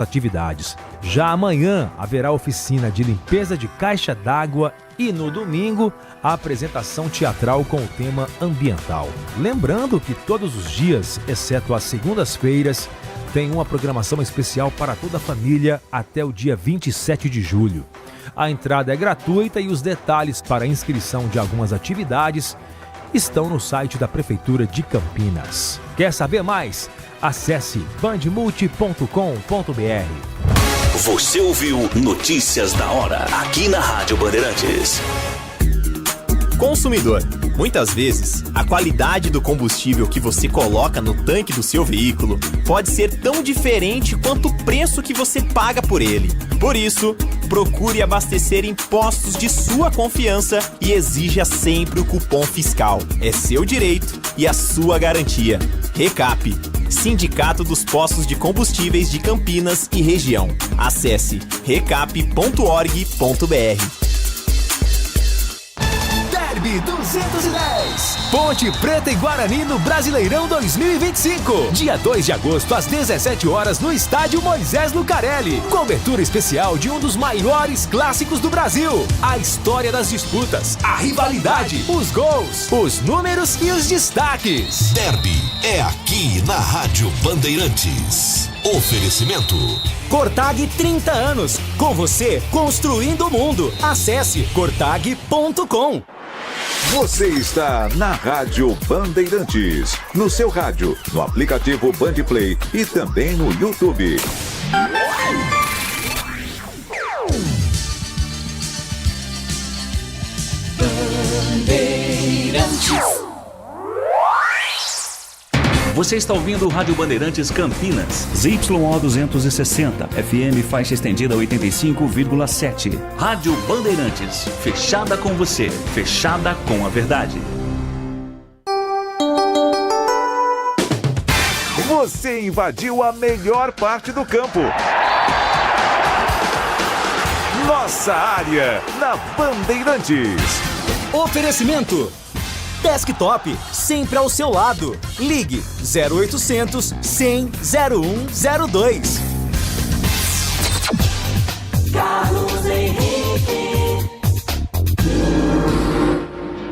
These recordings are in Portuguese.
atividades. Já amanhã haverá oficina de limpeza de caixa d'água e no domingo a apresentação teatral com o tema ambiental. Lembrando que todos os dias, exceto as segundas-feiras, tem uma programação especial para toda a família até o dia 27 de julho. A entrada é gratuita e os detalhes para a inscrição de algumas atividades estão no site da Prefeitura de Campinas. Quer saber mais? Acesse bandmulti.com.br. Você ouviu Notícias da Hora, aqui na Rádio Bandeirantes. Consumidor, muitas vezes, a qualidade do combustível que você coloca no tanque do seu veículo pode ser tão diferente quanto o preço que você paga por ele. Por isso, procure abastecer em postos de sua confiança e exija sempre o cupom fiscal. É seu direito e a sua garantia. Recap, Sindicato dos Postos de Combustíveis de Campinas e Região. Acesse recap.org.br. Derby 210. Ponte Preta e Guarani no Brasileirão 2025. Dia 2 de agosto, às 17 horas, no estádio Moisés Lucarelli. Cobertura especial de um dos maiores clássicos do Brasil. A história das disputas, a rivalidade, os gols, os números e os destaques. Derby é aqui na Rádio Bandeirantes. Oferecimento Cortag 30 anos. Com você, construindo o mundo. Acesse cortag.com. Você está na Rádio Bandeirantes, no seu rádio, no aplicativo Bandplay e também no YouTube. Bandeirantes. Você está ouvindo o Rádio Bandeirantes Campinas. ZYO 260, FM faixa estendida 85,7. Rádio Bandeirantes, fechada com você, fechada com a verdade. Você invadiu a melhor parte do campo. Nossa área, na Bandeirantes. Oferecimento Desktop, sempre ao seu lado. Ligue 0800 100 0102. Carlos Henrique.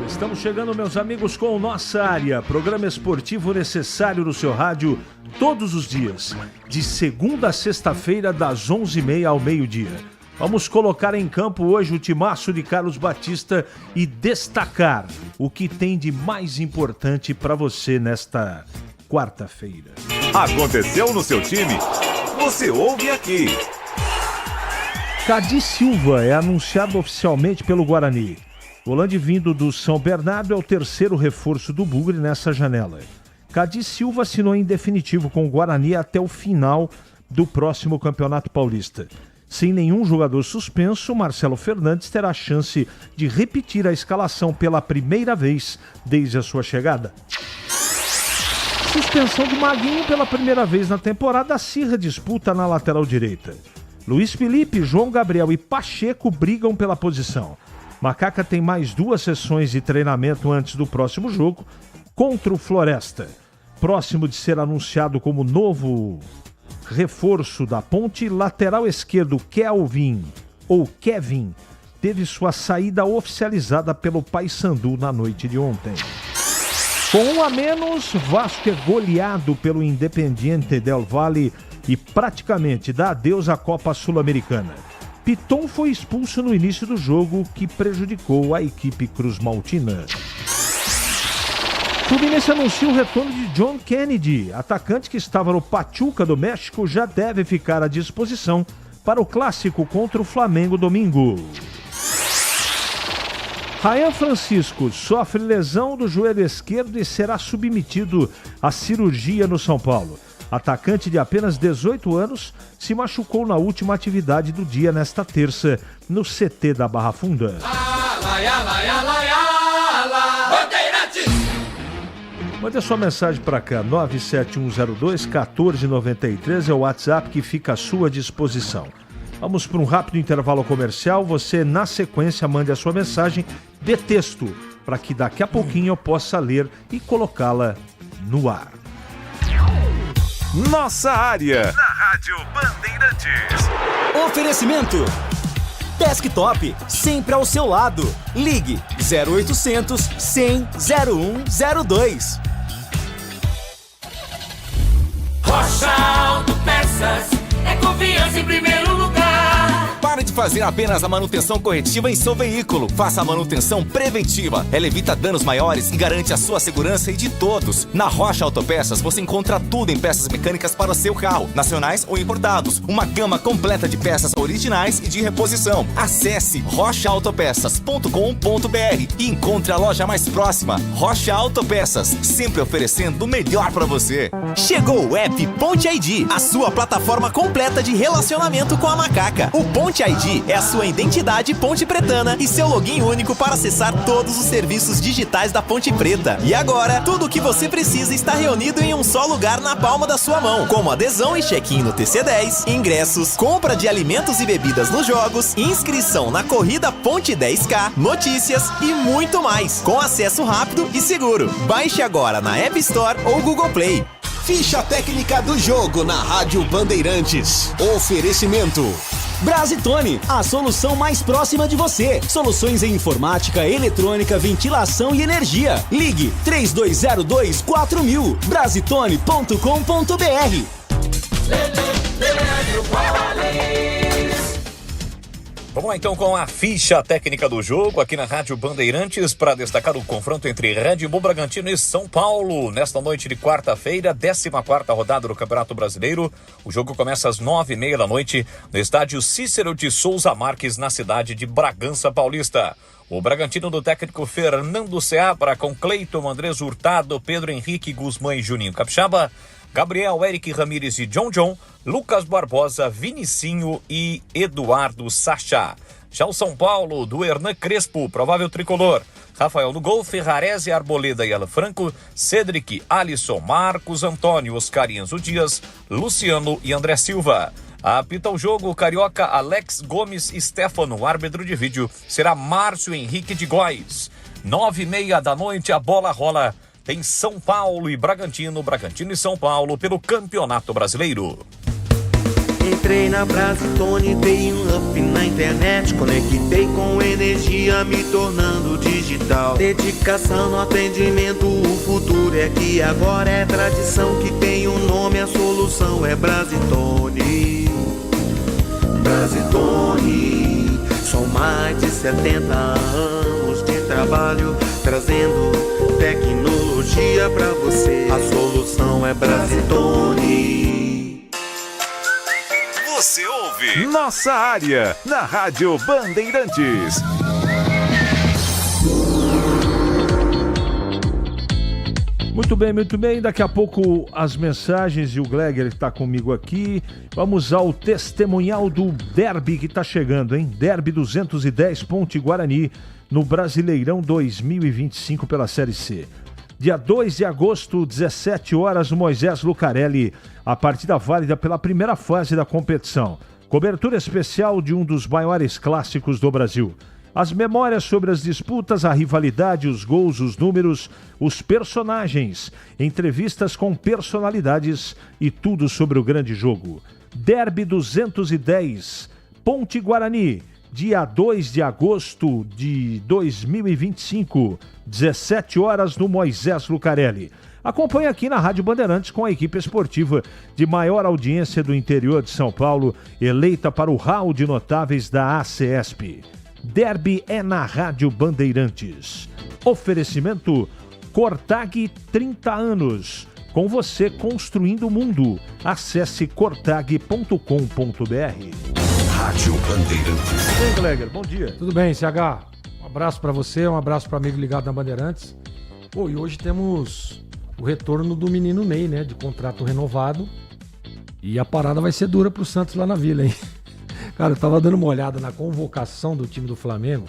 Estamos chegando, meus amigos, com Nossa Área, programa esportivo necessário no seu rádio todos os dias, de segunda a sexta-feira, das 11h30 ao meio-dia. Vamos colocar em campo hoje o timaço de Carlos Batista e destacar o que tem de mais importante para você nesta quarta-feira. Aconteceu no seu time? Você ouve aqui. Cadi Silva é anunciado oficialmente pelo Guarani. Volante vindo do São Bernardo é o terceiro reforço do Bugre nessa janela. Cadi Silva assinou em definitivo com o Guarani até o final do próximo Campeonato Paulista. Sem nenhum jogador suspenso, Marcelo Fernandes terá a chance de repetir a escalação pela primeira vez desde a sua chegada. Suspensão de Maguinho pela primeira vez na temporada, acirra disputa na lateral direita. Luiz Felipe, João Gabriel e Pacheco brigam pela posição. Macaca tem mais 2 sessões de treinamento antes do próximo jogo contra o Floresta. Próximo de ser anunciado como novo reforço da Ponte, lateral esquerdo Kevin teve sua saída oficializada pelo Paysandu na noite de ontem. Com 1 a menos, Vasco é goleado pelo Independiente del Valle e praticamente dá adeus à Copa Sul-Americana. Piton foi expulso no início do jogo, que prejudicou a equipe cruzmaltina. Fluminense anuncia o retorno de John Kennedy. Atacante que estava no Pachuca do México já deve ficar à disposição para o clássico contra o Flamengo domingo. Ryan Francisco sofre lesão do joelho esquerdo e será submetido à cirurgia no São Paulo. Atacante de apenas 18 anos se machucou na última atividade do dia nesta terça no CT da Barra Funda. Mande a sua mensagem para cá, 97102-1493 é o WhatsApp que fica à sua disposição. Vamos para um rápido intervalo comercial. Você, na sequência, mande a sua mensagem de texto, para que daqui a pouquinho eu possa ler e colocá-la no ar. Nossa área, na Rádio Bandeirantes. Oferecimento Desktop, sempre ao seu lado. Ligue 0800 100 0102. Rocha Autopeças é confiança em primeiro lugar. Pare de fazer apenas a manutenção corretiva em seu veículo. Faça a manutenção preventiva. Ela evita danos maiores e garante a sua segurança e de todos. Na Rocha Autopeças você encontra tudo em peças mecânicas para o seu carro, nacionais ou importados. Uma gama completa de peças originais e de reposição. Acesse rochaautopeças.com.br e encontre a loja mais próxima. Rocha Autopeças, sempre oferecendo o melhor para você. Chegou o app Ponte ID, a sua plataforma completa de relacionamento com a Macaca. O Ponte ID é a sua identidade ponte pretana e seu login único para acessar todos os serviços digitais da Ponte Preta. E agora, tudo o que você precisa está reunido em um só lugar na palma da sua mão, como adesão e check-in no TC10, ingressos, compra de alimentos e bebidas nos jogos, inscrição na corrida Ponte 10K, notícias e muito mais, com acesso rápido e seguro. Baixe agora na App Store ou Google Play. Ficha técnica do jogo na Rádio Bandeirantes. Oferecimento Brasitone, a solução mais próxima de você. Soluções em informática, eletrônica, ventilação e energia. Ligue 3202-4000. Brasitone.com.br. Vamos lá então com a ficha técnica do jogo aqui na Rádio Bandeirantes para destacar o confronto entre Red Bull Bragantino e São Paulo. Nesta noite de quarta-feira, 14ª rodada do Campeonato Brasileiro. O jogo começa às 9h30 da noite no estádio Cícero de Souza Marques, na cidade de Bragança Paulista. O Bragantino do técnico Fernando Seabra com Cleiton, Andrés Hurtado, Pedro Henrique, Guzmán e Juninho Capixaba, Gabriel, Eric Ramírez e John, Lucas Barbosa, Vinicinho e Eduardo Sacha. Já o São Paulo, do Hernan Crespo, provável tricolor, Rafael no gol, Ferrarese, Arboleda e Alan Franco, Cedric, Alisson, Marcos Antônio, Oscar Enzo Dias, Luciano e André Silva. Apita o jogo o carioca Alex Gomes Stefano. Árbitro de vídeo será Márcio Henrique de Góes. 9h30 da noite, a bola rola. Tem São Paulo e Bragantino, Bragantino e São Paulo pelo Campeonato Brasileiro. Entrei na Brasitone, dei um up na internet, conectei com energia, me tornando digital. Dedicação no atendimento, o futuro é que agora é tradição que tem um nome, a solução é Brasitone. Brasitone, são mais de 70 anos de trabalho, trazendo tecnologia pra você. A solução é Brasitone. Você ouve Nossa Área na Rádio Bandeirantes. Muito bem, muito bem. Daqui a pouco as mensagens e o Gleger está comigo aqui. Vamos ao testemunhal do Derby que está chegando, hein? Derby 210 Ponte Guarani no Brasileirão 2025 pela Série C. Dia 2 de agosto, 17 horas, no Moisés Lucarelli. A partida válida pela primeira fase da competição. Cobertura especial de um dos maiores clássicos do Brasil. As memórias sobre as disputas, a rivalidade, os gols, os números, os personagens, entrevistas com personalidades e tudo sobre o grande jogo. Derby 210, Ponte Guarani, dia 2 de agosto de 2025, 17 horas no Moisés Lucarelli. Acompanhe aqui na Rádio Bandeirantes com a equipe esportiva de maior audiência do interior de São Paulo, eleita para o hall de notáveis da ACESP. Derby é na Rádio Bandeirantes. Oferecimento Cortag 30 anos. Com você construindo o mundo. Acesse cortag.com.br. Rádio Bandeirantes. Bem, Gleger, bom dia. Tudo bem, CH? Um abraço pra você, um abraço pro amigo ligado na Bandeirantes. Pô, e hoje temos o retorno do menino Ney, né? De contrato renovado. E a parada vai ser dura pro Santos lá na Vila, hein? Cara, eu tava dando uma olhada na convocação do time do Flamengo.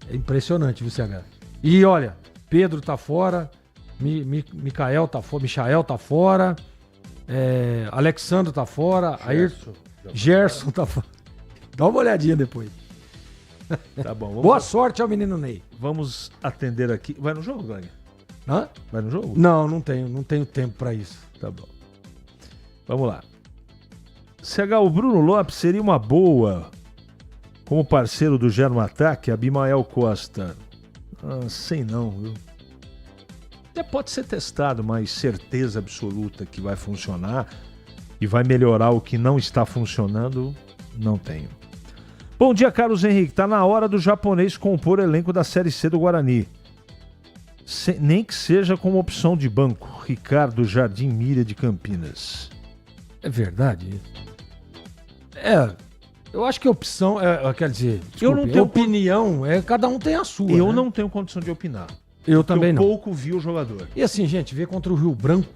É impressionante, viu, CH? E olha, Pedro tá fora, Michael tá fora, Alexandre tá fora, Gerson tá fora. Dá uma olhadinha depois. Tá bom. Boa sorte ao menino Ney. Vamos atender aqui. Vai no jogo, Gleger? Hã? Vai no jogo? Não tenho tempo pra isso. Tá bom. Vamos lá. CH, o Bruno Lopes seria uma boa como parceiro do Germa Ataque, Abimael Costa. Sei não, viu? Até pode ser testado, mas certeza absoluta que vai funcionar e vai melhorar o que não está funcionando, não tenho. Bom dia, Carlos Henrique. Tá na hora do japonês compor o elenco da Série C do Guarani. Nem que seja como opção de banco. Ricardo Jardim Mira de Campinas. É verdade. Eu acho que a opção, quer dizer, desculpe, eu não tenho opinião, cada um tem a sua. Eu né? não tenho condição de opinar. Eu também não. pouco vi o jogador. E assim, gente, ver contra o Rio Branco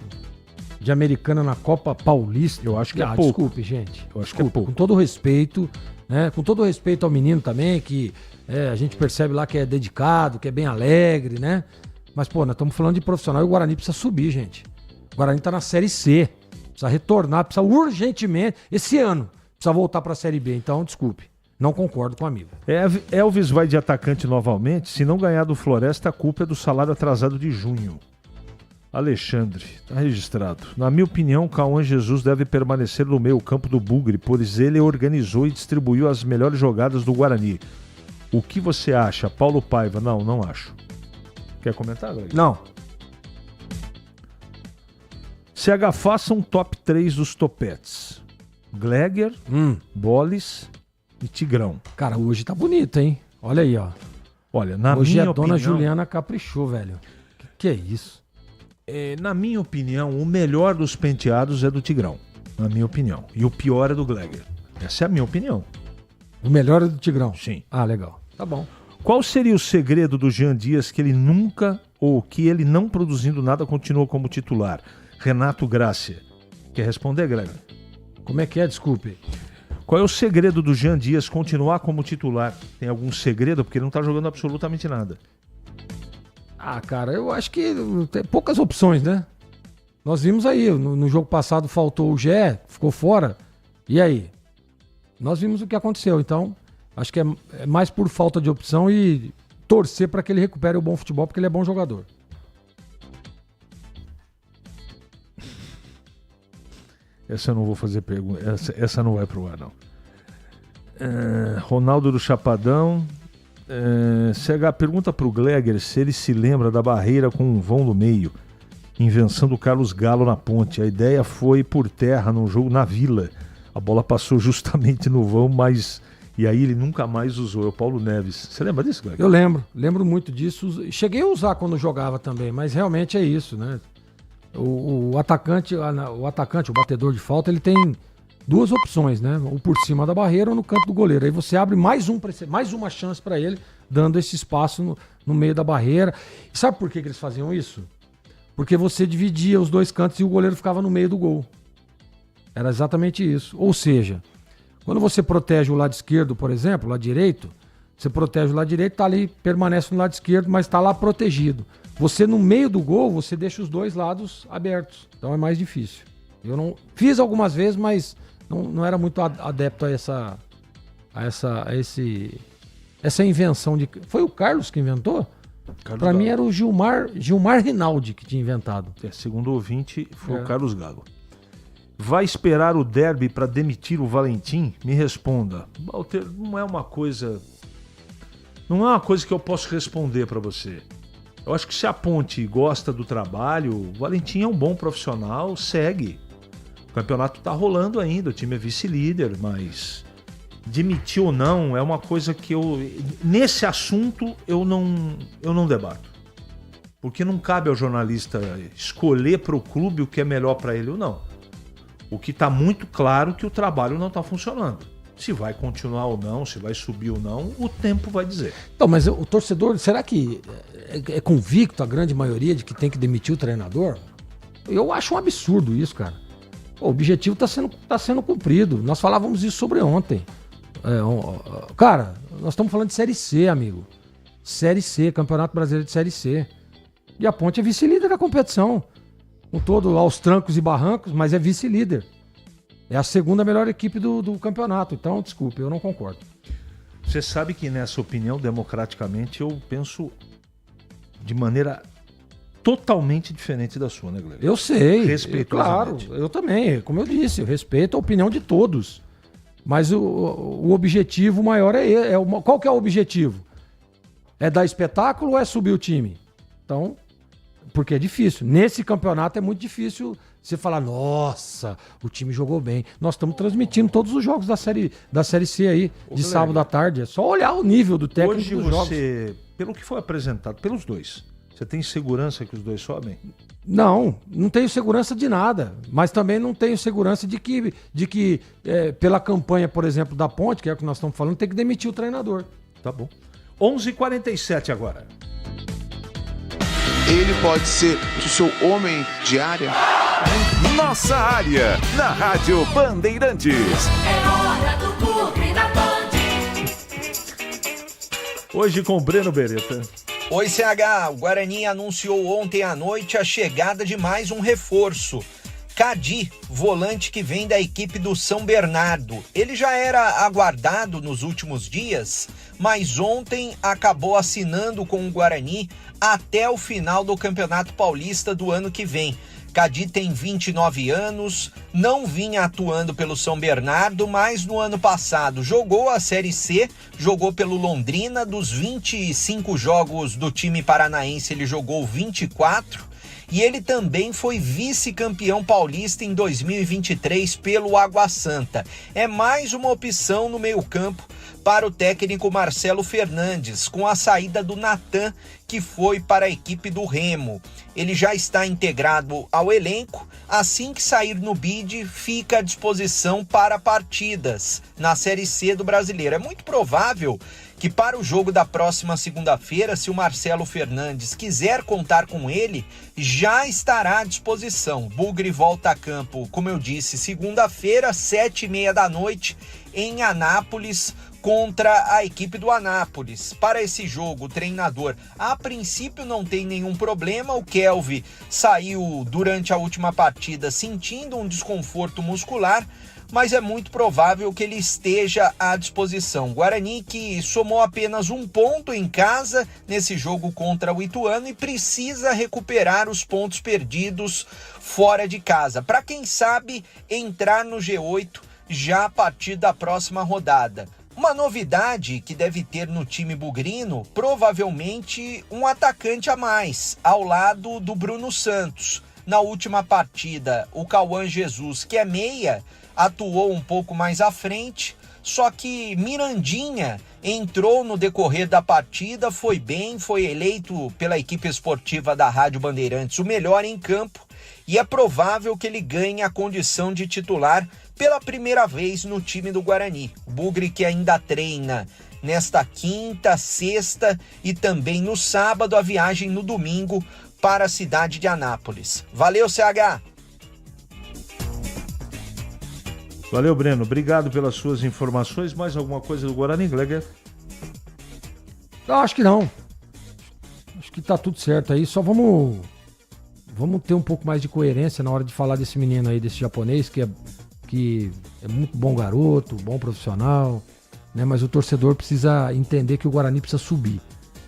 de Americana na Copa Paulista. Eu acho que é pouco. Desculpe, gente. Eu acho que é pouco. Com todo o respeito, né? Com todo o respeito ao menino também, que a gente percebe lá que é dedicado, que é bem alegre, né? Mas, pô, nós estamos falando de profissional e o Guarani precisa subir, gente. O Guarani tá na Série C. Precisa retornar, precisa urgentemente, esse ano, precisa voltar para a Série B. Então, desculpe. Não concordo com o amigo. Elvis vai de atacante novamente. Se não ganhar do Floresta, a culpa é do salário atrasado de junho. Alexandre, tá registrado. Na minha opinião, Cauã Jesus deve permanecer no meio campo do Bugre, pois ele organizou e distribuiu as melhores jogadas do Guarani. O que você acha? Paulo Paiva? Não acho. Quer comentar, Greg? Não. CH, faça um top 3 dos topetes. Gleger, Bolis e Tigrão. Cara, hoje tá bonito, hein? Olha aí, ó. Olha, na hoje minha a dona opinião, Juliana caprichou, velho. Que é isso? Na minha opinião, o melhor dos penteados é do Tigrão. Na minha opinião. E o pior é do Gleger. Essa é a minha opinião. O melhor é do Tigrão? Sim. Ah, legal. Tá bom. Qual seria o segredo do Jean Dias que ele nunca, ou que ele não produzindo nada, continua como titular? Renato Grácia. Quer responder, Gleger? Como é que é? Desculpe. Qual é o segredo do Jean Dias continuar como titular? Tem algum segredo? Porque ele não tá jogando absolutamente nada. Ah, cara, eu acho que tem poucas opções, né? Nós vimos aí, no jogo passado faltou o Gé, ficou fora. E aí? Nós vimos o que aconteceu, então acho que é mais por falta de opção e torcer para que ele recupere o bom futebol, porque ele é bom jogador. Essa eu não vou fazer pergunta. Essa não vai pro ar, não. Ronaldo do Chapadão. CH, pergunta pro Gleger se ele se lembra da barreira com um vão no meio. Invenção do Carlos Galo na ponte. A ideia foi por terra num jogo na Vila. A bola passou justamente no vão, mas... E aí ele nunca mais usou. É o Paulo Neves. Você lembra disso, Gleger? Eu lembro muito disso. Cheguei a usar quando jogava também, mas realmente é isso, né? O atacante, o batedor de falta, ele tem duas opções, né? Ou por cima da barreira ou no canto do goleiro. Aí você abre mais uma chance para ele, dando esse espaço no meio da barreira. E sabe por que eles faziam isso? Porque você dividia os dois cantos e o goleiro ficava no meio do gol. Era exatamente isso. Ou seja, quando você protege o lado esquerdo, por exemplo, o lado direito, você protege o lado direito, tá ali, permanece no lado esquerdo, mas está lá protegido. Você, no meio do gol, você deixa os dois lados abertos. Então é mais difícil. Eu não fiz algumas vezes, mas não era muito adepto a essa invenção de... Foi o Carlos que inventou? Para mim era o Gilmar Rinaldi que tinha inventado. Segundo o ouvinte, foi o Carlos Gago. Vai esperar o derby para demitir o Valentim? Me responda. Walter, não é uma coisa que eu posso responder para você. Eu acho que se a Ponte gosta do trabalho, o Valentim é um bom profissional, segue. O campeonato tá rolando ainda, o time é vice-líder, mas demitir ou não é uma coisa que nesse assunto eu não debato. Porque não cabe ao jornalista escolher para o clube o que é melhor para ele ou não. O que está muito claro é que o trabalho não está funcionando. Se vai continuar ou não, se vai subir ou não, o tempo vai dizer. Então, mas o torcedor, será que é convicto a grande maioria de que tem que demitir o treinador? Eu acho um absurdo isso, cara. O objetivo está sendo cumprido. Nós falávamos isso sobre ontem. Cara, nós estamos falando de Série C, amigo. Série C, Campeonato Brasileiro de Série C. E a Ponte é vice-líder da competição. Com todo aos trancos e barrancos, mas é vice-líder. É a segunda melhor equipe do campeonato. Então, desculpe, eu não concordo. Você sabe que nessa opinião, democraticamente, eu penso de maneira totalmente diferente da sua, né, Gleb? Eu sei. Claro, Respeitosamente. eu também. Como eu disse, eu respeito a opinião de todos. Mas o objetivo maior qual que é o objetivo? É dar espetáculo ou é subir o time? Então, porque é difícil. Nesse campeonato é muito difícil você falar, nossa, o time jogou bem. Nós estamos transmitindo todos os jogos da série C aí, de sábado à tarde. É só olhar o nível do técnico Hoje dos você, jogos. pelo que foi apresentado, pelos dois, você tem segurança que os dois sobem? Não tenho segurança de nada, mas também não tenho segurança de que pela campanha, por exemplo, da Ponte, que é o que nós estamos falando, tem que demitir o treinador. Tá bom. 11h47 agora. Ele pode ser o seu homem de área? Nossa área, na Rádio Bandeirantes. É hora do Bugre da Band. Hoje com o Breno Beretta. Oi, CH. O Guarani anunciou ontem à noite a chegada de mais um reforço. Cadi, volante que vem da equipe do São Bernardo. Ele já era aguardado nos últimos dias, mas ontem acabou assinando com o Guarani até o final do Campeonato Paulista do ano que vem. Cadi tem 29 anos, não vinha atuando pelo São Bernardo, mas no ano passado jogou a Série C, jogou pelo Londrina. Dos 25 jogos do time paranaense, ele jogou 24. E ele também foi vice-campeão paulista em 2023 pelo Água Santa. É mais uma opção no meio-campo para o técnico Marcelo Fernandes, com a saída do Natan, que foi para a equipe do Remo. Ele já está integrado ao elenco. Assim que sair no bid, fica à disposição para partidas na Série C do Brasileiro. É muito provável que para o jogo da próxima segunda-feira, se o Marcelo Fernandes quiser contar com ele, já estará à disposição. Bugre volta a campo, como eu disse, segunda-feira, 7h30 da noite, em Anápolis, contra a equipe do Anápolis. Para esse jogo, o treinador, a princípio, não tem nenhum problema. O Kelvin saiu durante a última partida sentindo um desconforto muscular, mas é muito provável que ele esteja à disposição. Guarani, que somou apenas um ponto em casa nesse jogo contra o Ituano e precisa recuperar os pontos perdidos fora de casa, para quem sabe entrar no G8 já a partir da próxima rodada. Uma novidade que deve ter no time bugrino, provavelmente um atacante a mais, ao lado do Bruno Santos. Na última partida, o Cauã Jesus, que é meia, atuou um pouco mais à frente, só que Mirandinha entrou no decorrer da partida, foi bem, foi eleito pela equipe esportiva da Rádio Bandeirantes o melhor em campo, e é provável que ele ganhe a condição de titular pela primeira vez no time do Guarani. O Bugre, que ainda treina nesta quinta, sexta e também no sábado, a viagem no domingo para a cidade de Anápolis. Valeu, CH! Valeu, Breno. Obrigado pelas suas informações. Mais alguma coisa do Guarani, Gleger? Eu acho que não. Acho que tá tudo certo aí. Só vamos ter um pouco mais de coerência na hora de falar desse menino aí, desse japonês, que é muito bom garoto, bom profissional, né? Mas o torcedor precisa entender que o Guarani precisa subir.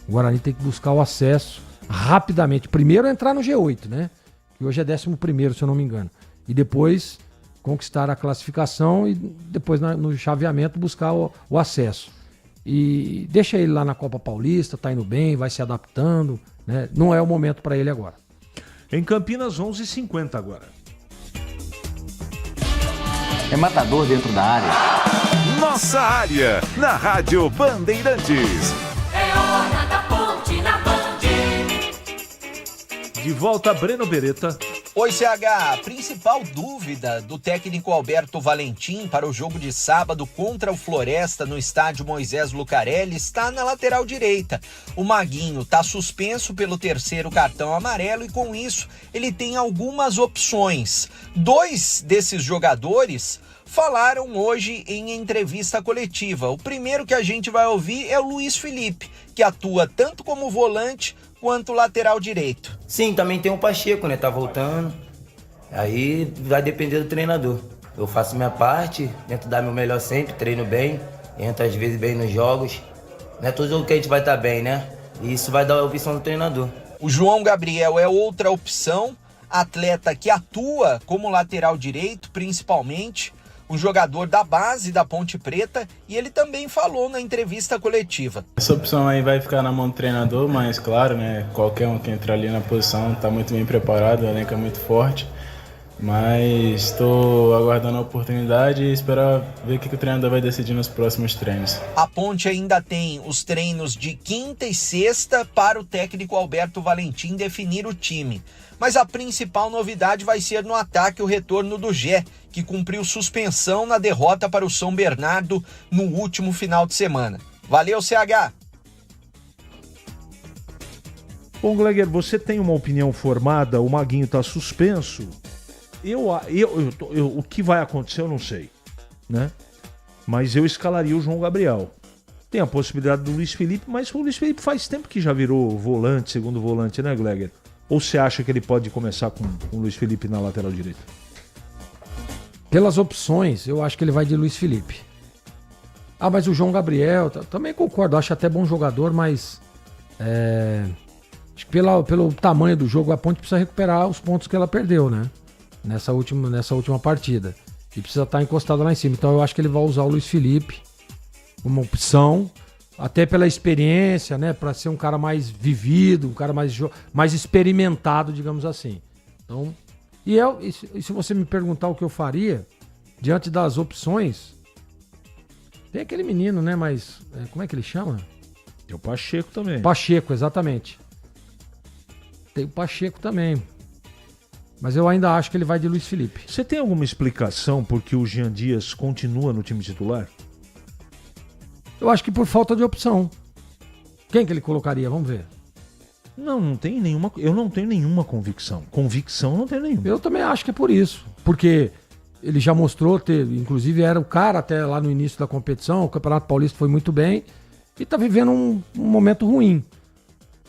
O Guarani tem que buscar o acesso rapidamente. Primeiro entrar no G8, né? Que hoje é 11º, se eu não me engano. E depois conquistar a classificação e depois no chaveamento buscar o acesso. E deixa ele lá na Copa Paulista, tá indo bem, vai se adaptando, né? Não é o momento para ele agora. Em Campinas, 11h50 agora. É matador dentro da área. Nossa área, na Rádio Bandeirantes. É hora da Ponte na Band. De volta, Breno Beretta. Oi, CH. A principal dúvida do técnico Alberto Valentim para o jogo de sábado contra o Floresta no estádio Moisés Lucarelli está na lateral direita. O Maguinho está suspenso pelo 3º cartão amarelo e, com isso, ele tem algumas opções. 2 desses jogadores falaram hoje em entrevista coletiva. O primeiro que a gente vai ouvir é o Luiz Felipe, que atua tanto como volante quanto lateral direito. Sim, também tem o Pacheco, né? Tá voltando. Aí vai depender do treinador. Eu faço minha parte, tento dar meu melhor sempre, treino bem, entro às vezes bem nos jogos. Não é todo jogo que a gente vai estar bem, né? E isso vai dar a opção do treinador. O João Gabriel é outra opção, atleta que atua como lateral direito, principalmente, um jogador da base da Ponte Preta, e ele também falou na entrevista coletiva. Essa opção aí vai ficar na mão do treinador, mas claro, né, qualquer um que entrar ali na posição está muito bem preparado, o elenco é muito forte, mas estou aguardando a oportunidade e espero ver o que o treinador vai decidir nos próximos treinos. A Ponte ainda tem os treinos de quinta e sexta para o técnico Alberto Valentim definir o time. Mas a principal novidade vai ser no ataque o retorno do Gé, que cumpriu suspensão na derrota para o São Bernardo no último final de semana. Valeu, CH! Bom, Gleger, você tem uma opinião formada, o Maguinho está suspenso. O que vai acontecer eu não sei, né? Mas eu escalaria o João Gabriel. Tem a possibilidade do Luiz Felipe, mas o Luiz Felipe faz tempo que já virou volante, segundo volante, né, Gleger? Ou você acha que ele pode começar com o Luiz Felipe na lateral direita? Pelas opções, eu acho que ele vai de Luiz Felipe. Ah, mas o João Gabriel, também concordo, acho até bom jogador, mas acho que pelo tamanho do jogo, a Ponte precisa recuperar os pontos que ela perdeu, né? Nessa última partida. E precisa estar encostado lá em cima. Então eu acho que ele vai usar o Luiz Felipe como opção, até pela experiência, né? Para ser um cara mais vivido, um cara mais experimentado, digamos assim. Então, e se você me perguntar o que eu faria, diante das opções, tem aquele menino, né? Mas, como é que ele chama? Tem o Pacheco também. Pacheco, exatamente. Tem o Pacheco também. Mas eu ainda acho que ele vai de Luiz Felipe. Você tem alguma explicação por que o Jean Dias continua no time titular? Eu acho que por falta de opção. Quem que ele colocaria? Vamos ver. Não tem nenhuma. Eu não tenho nenhuma convicção. Convicção não tenho nenhuma. Eu também acho que é por isso. Porque ele já mostrou inclusive era o cara até lá no início da competição, o Campeonato Paulista foi muito bem e tá vivendo um momento ruim.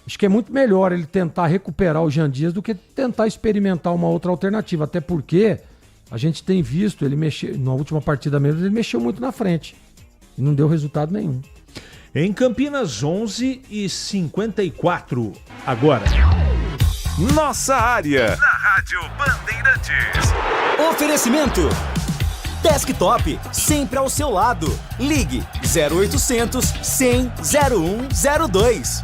Acho que é muito melhor ele tentar recuperar o Jean Dias do que tentar experimentar uma outra alternativa. Até porque a gente tem visto ele mexer, na última partida mesmo, ele mexeu muito na frente. E não deu resultado nenhum. Em Campinas, 11h54. Agora. Nossa área. Na Rádio Bandeirantes. Oferecimento. Desktop, sempre ao seu lado. Ligue 0800 100 0102.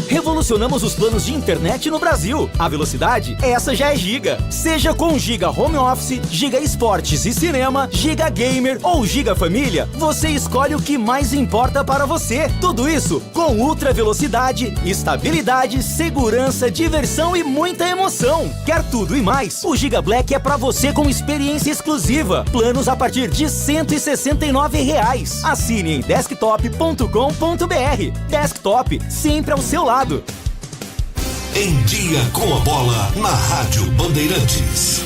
Revolucionamos os planos de internet no Brasil. A velocidade, essa já é Giga. Seja com Giga Home Office, Giga Esportes e Cinema, Giga Gamer ou Giga Família, você escolhe o que mais importa para você. Tudo isso com ultra velocidade, estabilidade, segurança, diversão e muita emoção. Quer tudo e mais? O Giga Black é para você com experiência exclusiva. Planos a partir de R$ 169. Assine em desktop.com.br. Desktop, sempre ao seu lado. Em Dia com a Bola, na Rádio Bandeirantes.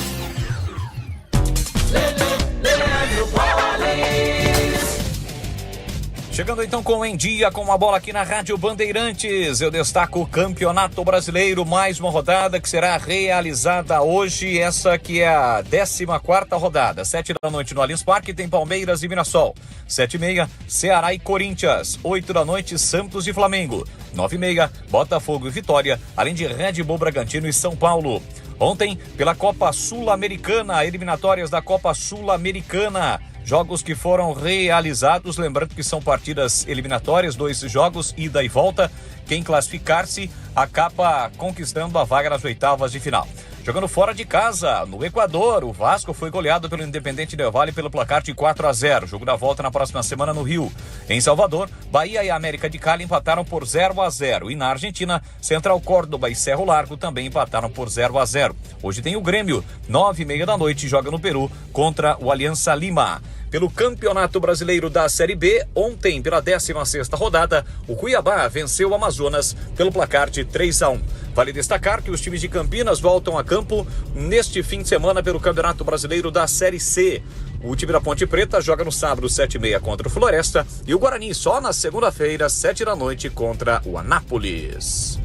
Chegando então com Em Dia com a Bola aqui na Rádio Bandeirantes, eu destaco o Campeonato Brasileiro, mais uma rodada que será realizada hoje, essa que é a 14ª rodada, 7 da noite no Allianz Parque tem Palmeiras e Mirassol, 7h30 Ceará e Corinthians, 8 da noite Santos e Flamengo, 9h30 Botafogo e Vitória, além de Red Bull Bragantino e São Paulo. Ontem, pela Copa Sul-Americana, eliminatórias da Copa Sul-Americana, jogos que foram realizados, lembrando que são partidas eliminatórias, 2 jogos, ida e volta. Quem classificar-se acaba conquistando a vaga nas oitavas de final. Jogando fora de casa, no Equador, o Vasco foi goleado pelo Independente Del Valle pelo placar de 4-0. Jogo da volta na próxima semana no Rio. Em Salvador, Bahia e América de Cali empataram por 0-0. E na Argentina, Central Córdoba e Cerro Largo também empataram por 0-0. Hoje tem o Grêmio, 9h30 da noite, joga no Peru contra o Aliança Lima. Pelo Campeonato Brasileiro da Série B, ontem, pela 16ª rodada, o Cuiabá venceu o Amazonas pelo placar de 3-1. Vale destacar que os times de Campinas voltam a campo neste fim de semana pelo Campeonato Brasileiro da Série C. O time da Ponte Preta joga no sábado, 7h30 contra o Floresta, e o Guarani só na segunda-feira, 7 da noite, contra o Anápolis.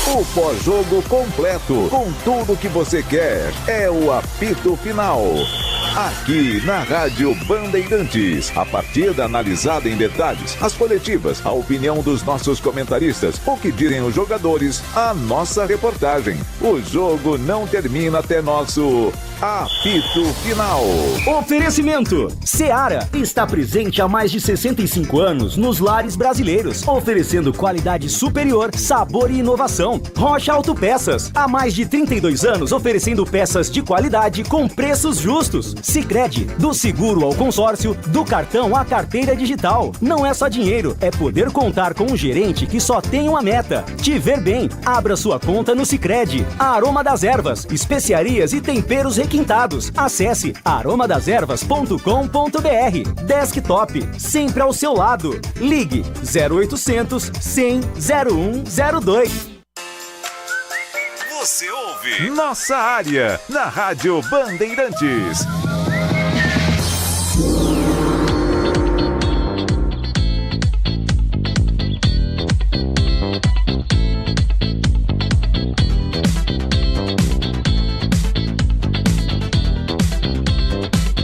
O pós-jogo completo, com tudo que você quer, é o apito final. Aqui na Rádio Bandeirantes, a partida analisada em detalhes, as coletivas, a opinião dos nossos comentaristas, o que direm os jogadores, a nossa reportagem. O jogo não termina até nosso apito final. Oferecimento: Seara está presente há mais de 65 anos nos lares brasileiros, oferecendo qualidade superior, sabor e inovação. Rocha Autopeças, há mais de 32 anos oferecendo peças de qualidade com preços justos. Sicredi, do seguro ao consórcio, do cartão à carteira digital. Não é só dinheiro, é poder contar com um gerente que só tem uma meta: te ver bem. Abra sua conta no Sicredi. A Aroma das Ervas, especiarias e temperos requintados. Acesse aromadeservas.com.br. Desktop, sempre ao seu lado. Ligue 0800 100 0102. Você ouve Nossa Área na Rádio Bandeirantes.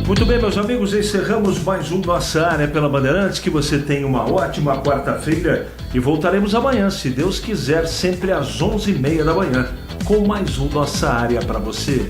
Muito bem, meus amigos, encerramos mais um Nossa Área pela Bandeirantes. Que você tenha uma ótima quarta-feira e voltaremos amanhã, se Deus quiser, sempre às 11h30 da manhã, com mais um Nossa Área para você.